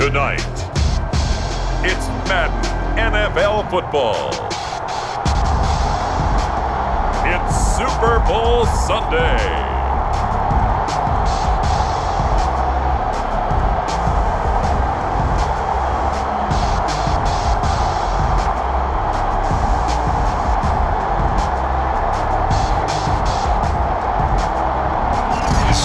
Tonight, it's Madden NFL football. It's Super Bowl Sunday.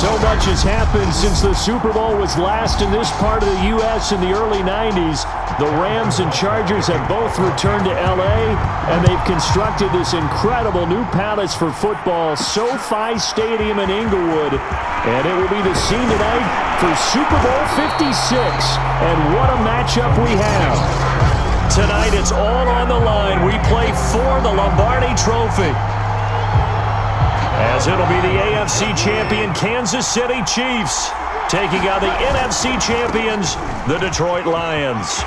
So much has happened since the Super Bowl was last in this part of the U.S. in the early 90s. The Rams and Chargers have both returned to L.A., and they've constructed this incredible new palace for football, SoFi Stadium in Inglewood. And it will be the scene tonight for Super Bowl 56. And what a matchup we have. Tonight it's all on the line. We play for the Lombardi Trophy, as it'll be the AFC champion Kansas City Chiefs taking on the NFC champions, the Detroit Lions.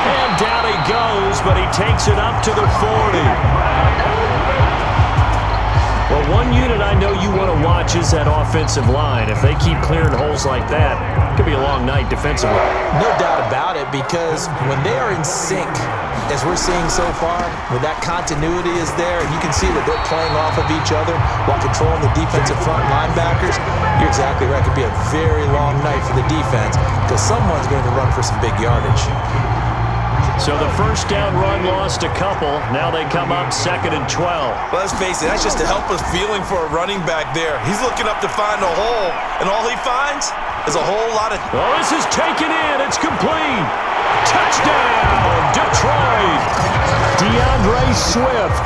And down he goes, but he takes it up to the 40. Well, one unit I know you want to watch is that offensive line. If they keep clearing holes like that, it could be a long night defensively. No doubt about it, because when they are in sync, as we're seeing so far, when that continuity is there, and you can see that they're playing off of each other while controlling the defensive front linebackers, you're exactly right. It could be a very long night for the defense because someone's going to run for some big yardage. So the first down run lost a couple. Now they come up 2nd and 12. Well, let's face it, that's just a helpless feeling for a running back there. He's looking up to find a hole, and all he finds is a whole lot of... Oh, this is taken in. It's complete. Touchdown, Detroit. DeAndre Swift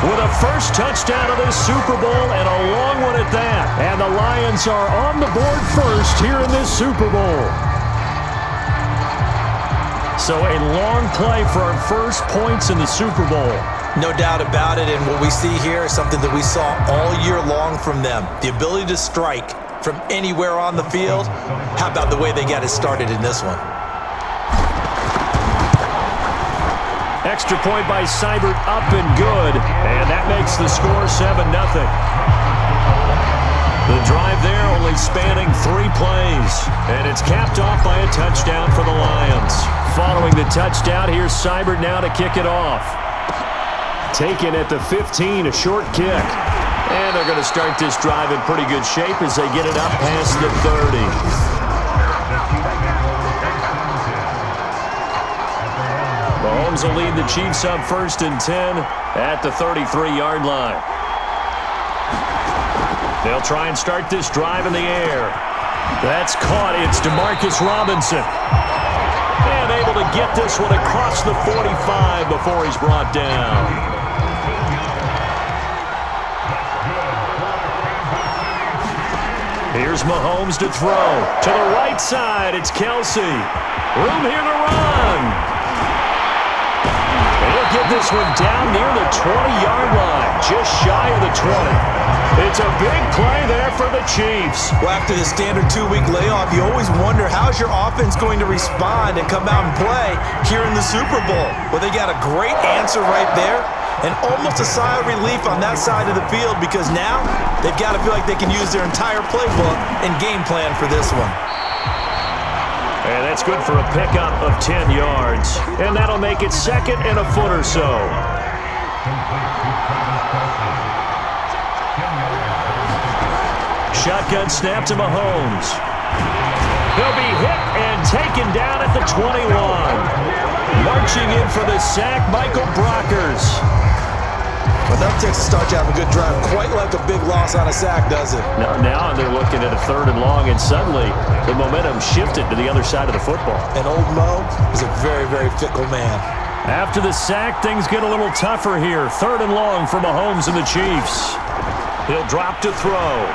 with a first touchdown of this Super Bowl, and a long one at that. And the Lions are on the board first here in this Super Bowl. So a long play for our first points in the Super Bowl. No doubt about it, and what we see here is something that we saw all year long from them. The ability to strike from anywhere on the field. How about the way they got it started in this one? Extra point by Seibert, up and good. And that makes the score 7-0. The drive there only spanning 3 plays. And it's capped off by a touchdown for the Lions. Following the touchdown, here's Seibert now to kick it off. Taken at the 15, a short kick. And they're going to start this drive in pretty good shape as they get it up past the 30. Mahomes will lead the Chiefs up 1st and 10 at the 33-yard line. They'll try and start this drive in the air. That's caught. It's Demarcus Robinson. And able to get this one across the 45 before he's brought down. Here's Mahomes to throw. To the right side, it's Kelsey. Room here to run. He'll get this one down near the 20-yard line, just shy of the 20. It's a big play there for the Chiefs. Well, after the standard 2-week layoff, you always wonder how's your offense going to respond and come out and play here in the Super Bowl. Well, they got a great answer right there, and almost a sigh of relief on that side of the field, because now they've got to feel like they can use their entire playbook and game plan for this one. And that's good for a pickup of 10 yards. And that'll make it 2nd and a foot or so. Shotgun snap to Mahomes. He'll be hit and taken down at the 21. Marching in for the sack, Michael Brockers. But that takes a start to have a good drive. Quite like a big loss on a sack, does it? Now they're looking at a 3rd and long, and suddenly the momentum shifted to the other side of the football. And old Mo is a very, very fickle man. After the sack, things get a little tougher here. 3rd and long for Mahomes and the Chiefs. He'll drop to throw.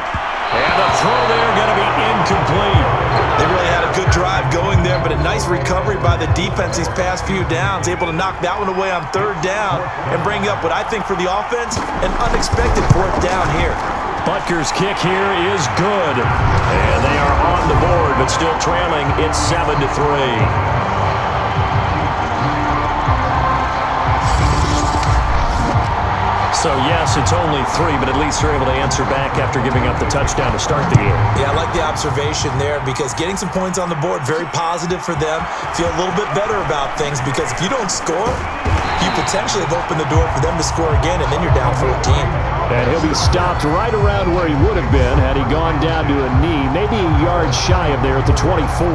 And the throw there going to be incomplete. They really had a good drive going there, but a nice recovery by the defense these past few downs, able to knock that one away on 3rd down and bring up what I think for the offense, an unexpected 4th down here. Butker's kick here is good. And they are on the board, but still trailing. It's 7-3. So, yes, it's only 3, but at least they're able to answer back after giving up the touchdown to start the game. Yeah, I like the observation there because getting some points on the board, very positive for them. Feel a little bit better about things because if you don't score, you potentially have opened the door for them to score again, and then you're down 14. And he'll be stopped right around where he would have been had he gone down to a knee, maybe a yard shy of there at the 24.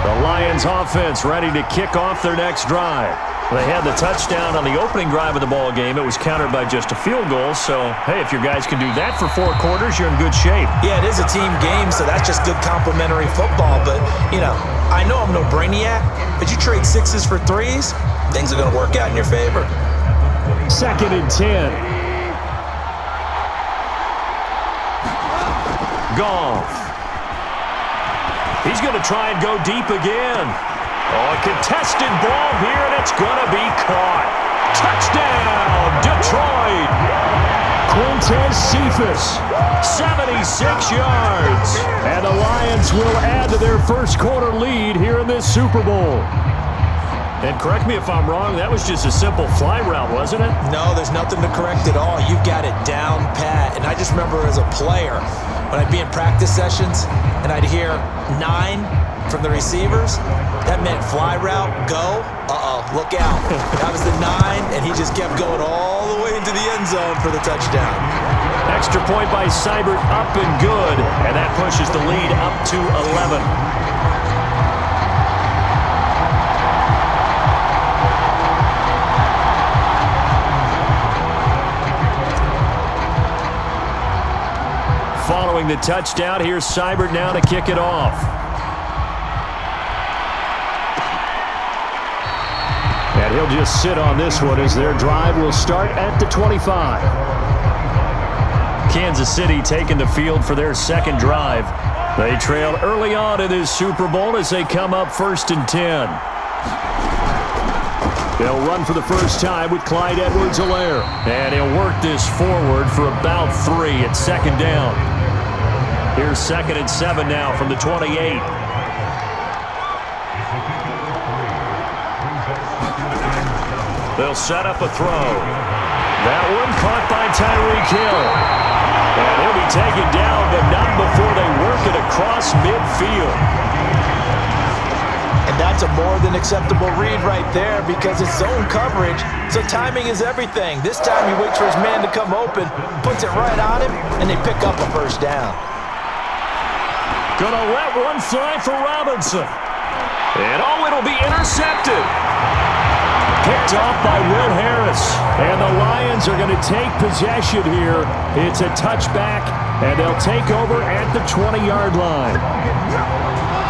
The Lions offense ready to kick off their next drive. They had the touchdown on the opening drive of the ball game. It was countered by just a field goal. So, hey, if your guys can do that for 4 quarters, you're in good shape. Yeah, it is a team game, so that's just good complimentary football. But, you know, I know I'm no brainiac, but you trade 6s for 3s, things are going to work out in your favor. 2nd and 10. Goff. He's going to try and go deep again. Oh, a contested ball here, and it's going to be caught. Touchdown, Detroit. Quintez Cephas, 76 yards. And the Lions will add to their first quarter lead here in this Super Bowl. And correct me if I'm wrong, that was just a simple fly route, wasn't it? No, there's nothing to correct at all. You've got it down pat. And I just remember as a player, when I'd be in practice sessions and I'd hear 9 from the receivers, that meant fly route, go, look out. That was the 9, and he just kept going all the way into the end zone for the touchdown. Extra point by Seibert, up and good, and that pushes the lead up to 11. Following the touchdown, here's Seibert now to kick it off. And he'll just sit on this one as their drive will start at the 25. Kansas City taking the field for their second drive. They trailed early on in this Super Bowl as they come up 1st and 10. They'll run for the first time with Clyde Edwards-Helaire. And he'll work this forward for about 3 at 2nd down. Here's 2nd and 7 now from the 28. They'll set up a throw. That one caught by Tyreek Hill. And he'll be taken down, but not before they work it across midfield. And that's a more than acceptable read right there because it's zone coverage, so timing is everything. This time he waits for his man to come open, puts it right on him, and they pick up a first down. Gonna let one fly for Robinson. And it'll be intercepted. Picked off by Will Harris. And the Lions are going to take possession here. It's a touchback, and they'll take over at the 20-yard line.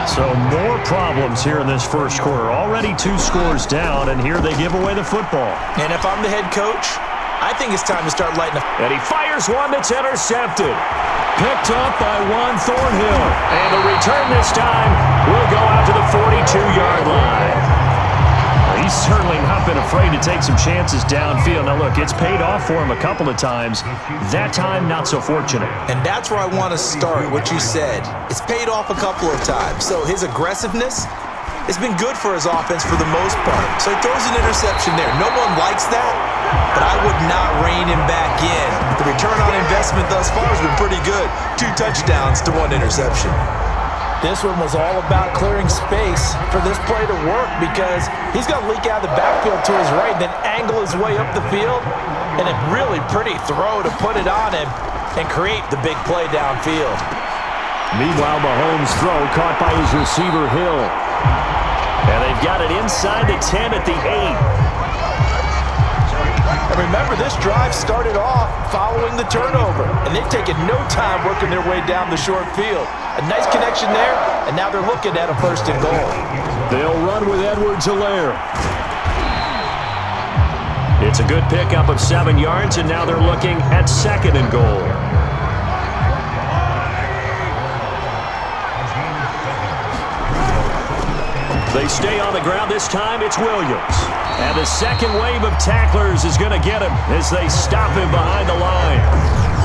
So more problems here in this first quarter. Already 2 scores down, and here they give away the football. And if I'm the head coach, I think it's time to start lighting up. And he fires one that's intercepted. Picked up by Juan Thornhill. And the return this time will go out to the 42-yard line. He's certainly not been afraid to take some chances downfield. Now, look, it's paid off for him a couple of times. That time, not so fortunate. And that's where I want to start, what you said. It's paid off a couple of times. So his aggressiveness has been good for his offense for the most part. So he throws an interception there. No one likes that, but I would not rein him back in. The return on investment thus far has been pretty good. 2 touchdowns to 1 interception. This one was all about clearing space for this play to work because he's going to leak out of the backfield to his right and then angle his way up the field. And a really pretty throw to put it on him and create the big play downfield. Meanwhile, Mahomes' throw caught by his receiver, Hill. And they've got it inside the 10 at the 8. And remember, this drive started off following the turnover, and they've taken no time working their way down the short field. A nice connection there, and now they're looking at a 1st and goal. They'll run with Edwards-Helaire. It's a good pickup of 7 yards, and now they're looking at 2nd and goal. They stay on the ground. This time it's Williams. And the second wave of tacklers is going to get him as they stop him behind the line.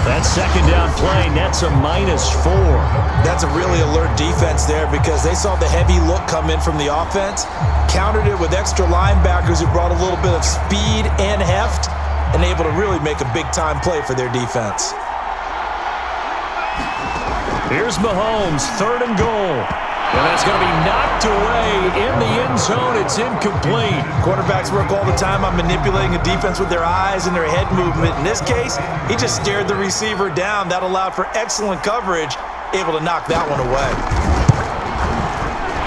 That second down play nets a -4. That's a really alert defense there because they saw the heavy look come in from the offense, countered it with extra linebackers who brought a little bit of speed and heft, and able to really make a big-time play for their defense. Here's Mahomes, 3rd and goal. And that's going to be knocked away in the end zone. It's incomplete. Quarterbacks work all the time on manipulating a defense with their eyes and their head movement. In this case, he just stared the receiver down. That allowed for excellent coverage, able to knock that one away.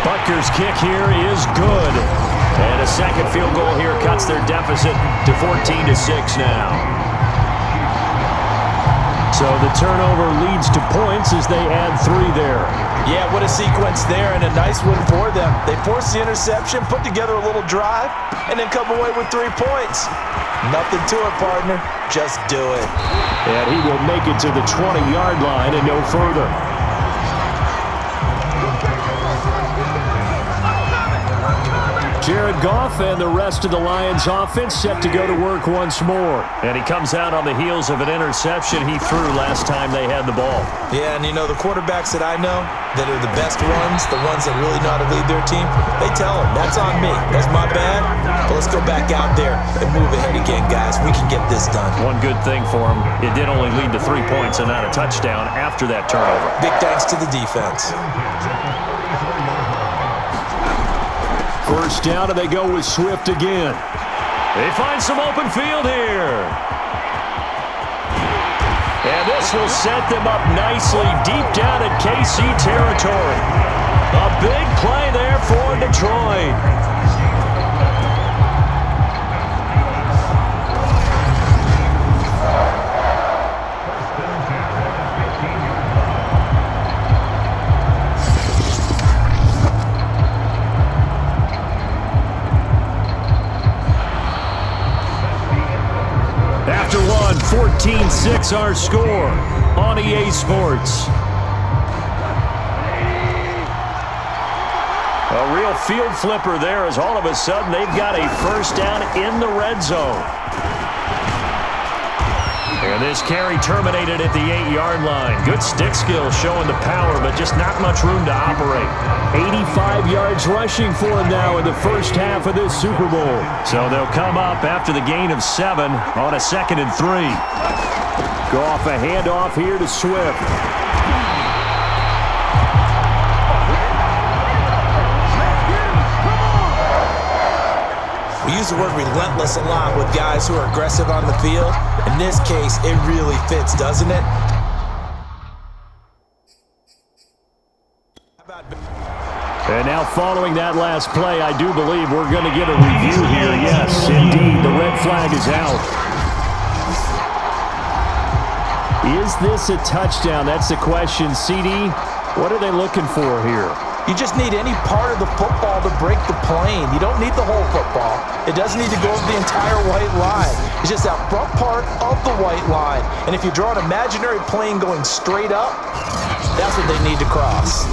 Butker's kick here is good. And a second field goal here cuts their deficit to 14-6 now. So the turnover leads to points as they add 3 there. Yeah, what a sequence there, and a nice win for them. They forced the interception, put together a little drive, and then come away with 3 points. Nothing to it, partner. Just do it. And he will make it to the 20-yard line and no further. Jared Goff and the rest of the Lions offense set to go to work once more. And he comes out on the heels of an interception he threw last time they had the ball. Yeah, and you know, the quarterbacks that I know that are the best ones, the ones that really know how to lead their team, they tell them, that's on me. That's my bad. But let's go back out there and move ahead again, guys. We can get this done. One good thing for him, it did only lead to 3 points and not a touchdown after that turnover. Big thanks to the defense. First down, and they go with Swift again. They find some open field here. And this will set them up nicely deep down in KC territory. A big play there for Detroit. After one, 14-6 our score on EA Sports. A real field flipper there as all of a sudden they've got a first down in the red zone. And this carry terminated at the 8-yard line. Good stick skill showing the power, but just not much room to operate. 85 yards rushing for him now in the first half of this Super Bowl. So they'll come up after the gain of 7 on a 2nd and 3. Go off a handoff here to Swift. We use the word relentless a lot with guys who are aggressive on the field. In this case, it really fits, doesn't it? And now following that last play, I do believe we're going to get a review here. Yes, indeed, the red flag is out. Is this a touchdown? That's the question. CD, what are they looking for here? You just need any part of the football to break the plane. You don't need the whole football. It doesn't need to go over the entire white line. It's just that front part of the white line. And if you draw an imaginary plane going straight up, that's what they need to cross.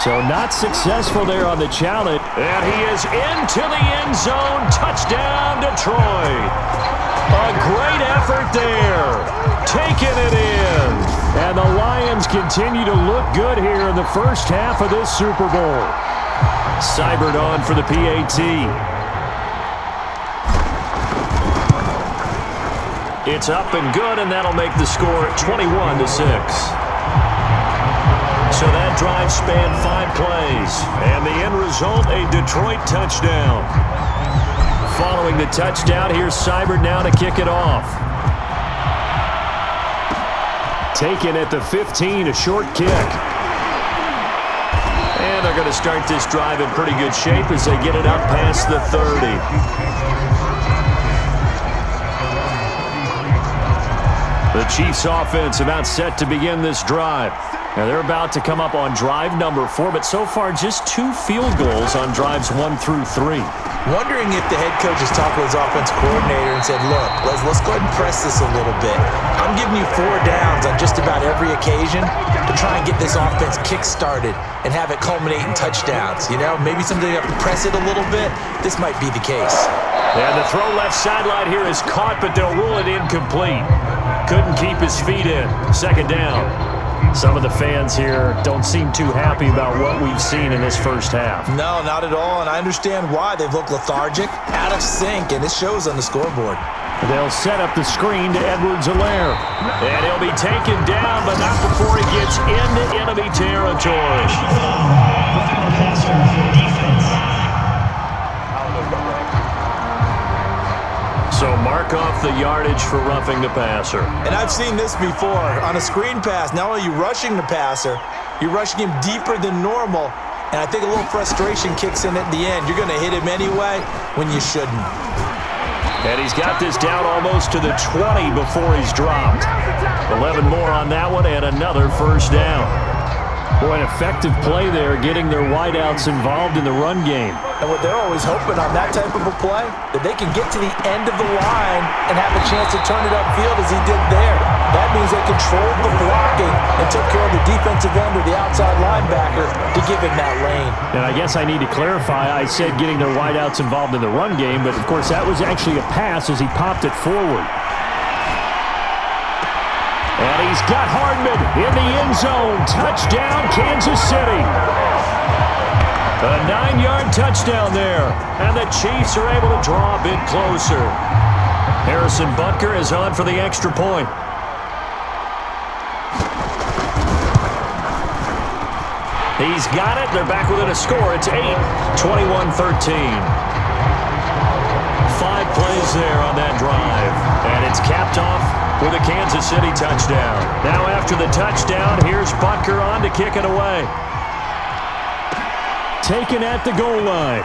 So not successful there on the challenge. And he is into the end zone. Touchdown, Detroit. A great effort there. Taking it in. And the Lions continue to look good here in the first half of this Super Bowl. Seibert on for the PAT. It's up and good, and that'll make the score 21-6. So that drive spanned 5 plays, and the end result, a Detroit touchdown. Following the touchdown, here's Seibert now to kick it off. Taken at the 15, a short kick. And they're going to start this drive in pretty good shape as they get it up past the 30. The Chiefs offense about set to begin this drive. Now they're about to come up on drive number 4, but so far just 2 field goals on drives 1 through 3. Wondering if the head coach has talked with his offense coordinator and said, look, let's go ahead and press this a little bit. I'm giving you 4 downs on just about every occasion to try and get this offense kick-started and have it culminate in touchdowns. You know, maybe something to press it a little bit. This might be the case. And the throw left sideline here is caught, but they'll rule it incomplete. Couldn't keep his feet in. Second down. Some of the fans here don't seem too happy about what we've seen in this first half. No, not at all, and I understand why. They've looked lethargic, out of sync, and it shows on the scoreboard. They'll set up the screen to Edwards-Helaire. And he'll be taken down, but not before he gets into enemy territory. So mark off the yardage for roughing the passer. And I've seen this before. On a screen pass, not only are you rushing the passer, you're rushing him deeper than normal. And I think a little frustration kicks in at the end. You're going to hit him anyway when you shouldn't. And he's got this down almost to the 20 before he's dropped. 11 more on that one and another first down. Boy, an effective play there, getting their wideouts involved in the run game. And what they're always hoping on that type of a play, that they can get to the end of the line and have a chance to turn it upfield as he did there. That means they controlled the blocking and took care of the defensive end or the outside linebacker to give him that lane. And I guess I need to clarify, I said getting their wideouts involved in the run game, but of course that was actually a pass as he popped it forward. And he's got Hardman in the end zone. Touchdown, Kansas City. A 9-yard touchdown there. And the Chiefs are able to draw a bit closer. Harrison Butker is on for the extra point. He's got it. They're back within a score. It's 8, 21-13. 5 plays there on that drive. And it's capped off with a Kansas City touchdown. Now after the touchdown, here's Butker on to kick it away. Taken at the goal line.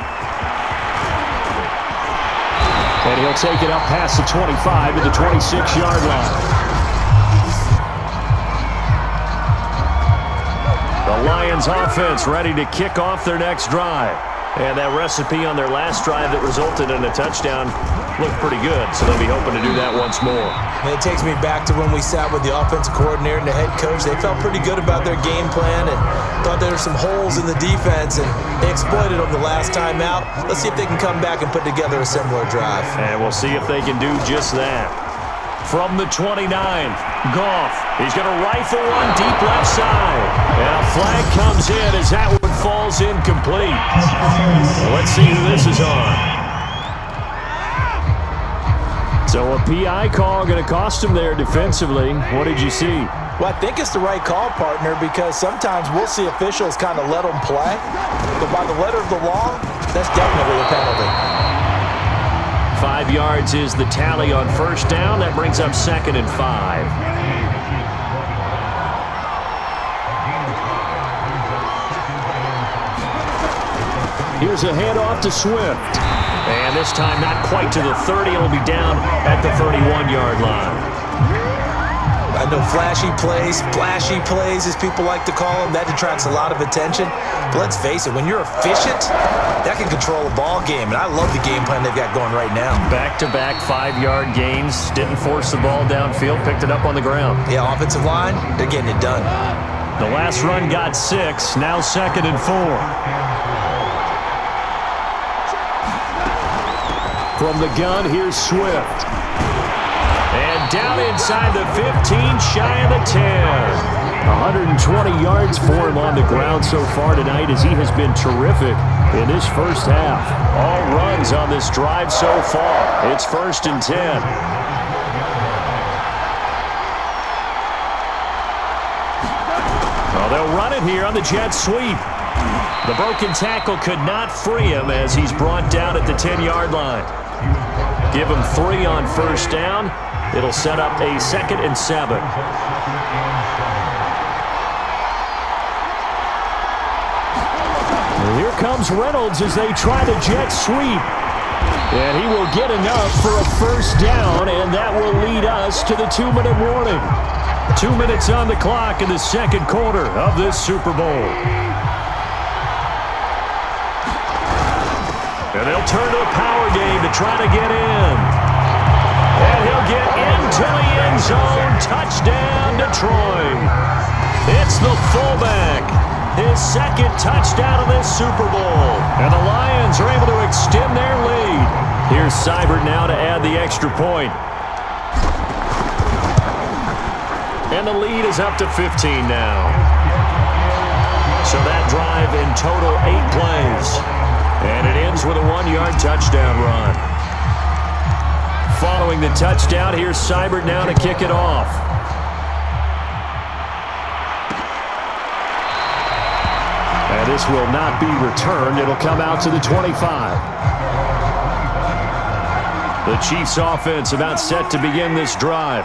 And he'll take it up past the 25 to the 26-yard line. The Lions offense ready to kick off their next drive. And that recipe on their last drive that resulted in a touchdown looked pretty good, so they'll be hoping to do that once more. And it takes me back to when we sat with the offensive coordinator and the head coach. They felt pretty good about their game plan and thought there were some holes in the defense, and they exploited them the last time out. Let's see if they can come back and put together a similar drive. And we'll see if they can do just that. From the 29, Goff. He's going to rifle one deep left side. And a flag comes in as that one falls incomplete. Let's see who this is on. So a PI call going to cost him there defensively. What did you see? Well, I think it's the right call, partner, because sometimes we'll see officials kind of let them play. But by the letter of the law, that's definitely a penalty. 5 yards is the tally on first down. That brings up 2nd and 5. Here's a handoff to Swift. And this time not quite to the 30. It'll be down at the 31-yard line. I know flashy plays, splashy plays, as people like to call them, that attracts a lot of attention. But let's face it, when you're efficient, that can control a ball game. And I love the game plan they've got going right now. Back-to-back 5-yard gains. Didn't force the ball downfield. Picked it up on the ground. Yeah, offensive line, they're getting it done. The last run got 6. Now 2nd and 4. From the gun, here's Swift. And down inside the 15, shy of the 10. 120 yards for him on the ground so far tonight as he has been terrific in this first half. All runs on this drive so far. It's 1st and 10. Well, they'll run it here on the jet sweep. The broken tackle could not free him as he's brought down at the 10-yard line. Give him 3 on first down. It'll set up a 2nd and 7. And here comes Reynolds as they try to jet sweep. And he will get enough for a first down, and that will lead us to the 2-minute warning. 2 minutes on the clock in the second quarter of this Super Bowl. And they'll turn to a power game to try to get in. And he'll get into the end zone. Touchdown, Detroit. It's the fullback. His second touchdown of this Super Bowl. And the Lions are able to extend their lead. Here's Seibert now to add the extra point. And the lead is up to 15 now. So that drive in total 8 plays. And it ends with a 1-yard touchdown run. Following the touchdown, here's Seibert now to kick it off. And this will not be returned. It'll come out to the 25. The Chiefs offense about set to begin this drive.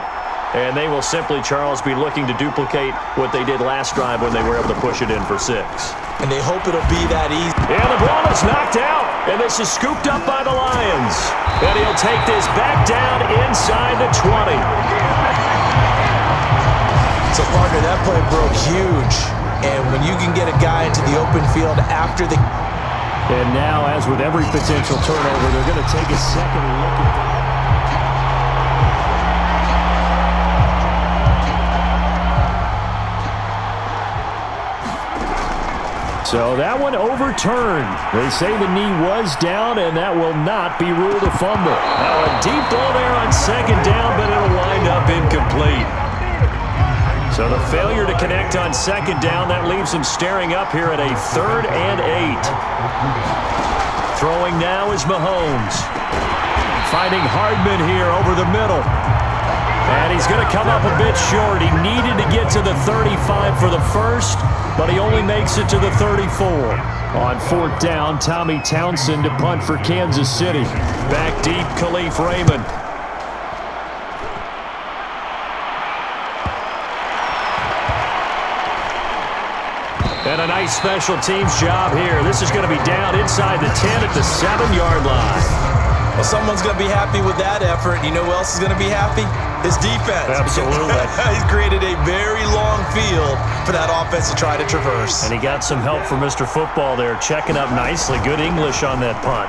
And they will simply, Charles, be looking to duplicate what they did last drive when they were able to push it in for 6. And they hope it'll be that easy. And the ball is knocked out. And this is scooped up by the Lions. And he'll take this back down inside the 20. So, partner, that play broke huge. And when you can get a guy into the open field after the... And now, as with every potential turnover, they're going to take a second look at that. So that one overturned. They say the knee was down, and that will not be ruled a fumble. Now a deep ball there on second down, but it'll wind up incomplete. So the failure to connect on second down, that leaves him staring up here at a 3rd and 8. Throwing now is Mahomes. Finding Hardman here over the middle. And he's going to come up a bit short. He needed to get to the 35 for the first, but he only makes it to the 34. On 4th down, Tommy Townsend to punt for Kansas City. Back deep, Khalif Raymond. And a nice special teams job here. This is going to be down inside the 10 at the 7-yard line. Well, someone's going to be happy with that effort. You know who else is going to be happy? His defense. Absolutely. He's created a very long field for that offense to try to traverse. And he got some help from Mr. Football there, checking up nicely. Good English on that punt.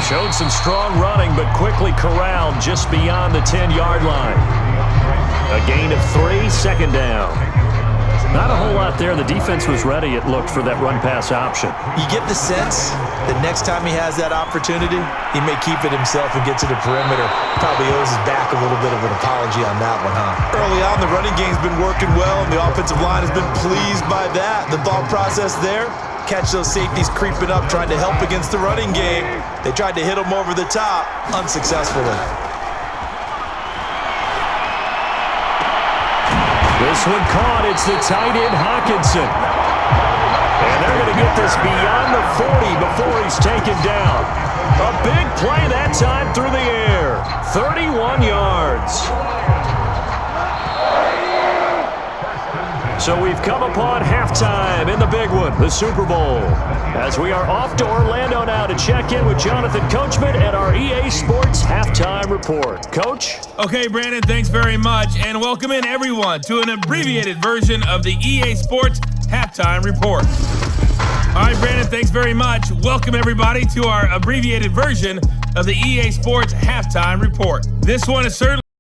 Showed some strong running, but quickly corralled just beyond the 10-yard line. A gain of 3, second down. Not a whole lot there. The defense was ready, it looked, for that run-pass option. You get the sense that next time he has that opportunity, he may keep it himself and get to the perimeter. Probably owes his back a little bit of an apology on that one, huh? Early on, the running game's been working well, and the offensive line has been pleased by that. The thought process there, catch those safeties creeping up, trying to help against the running game. They tried to hit him over the top, unsuccessfully. This one caught. It's the tight end, Hawkinson. And they're going to get this beyond the 40 before he's taken down. A big play that time through the air. 31 yards. So we've come upon halftime in the big one, the Super Bowl. As we are off to Orlando now to check in with Jonathan Coachman at our EA Sports Halftime Report. Coach? Okay, Brandon, thanks very much. And welcome in, everyone, to an abbreviated version of the EA Sports Halftime Report. All right, Brandon, thanks very much. Welcome, everybody, to our abbreviated version of the EA Sports Halftime Report. This one is certainly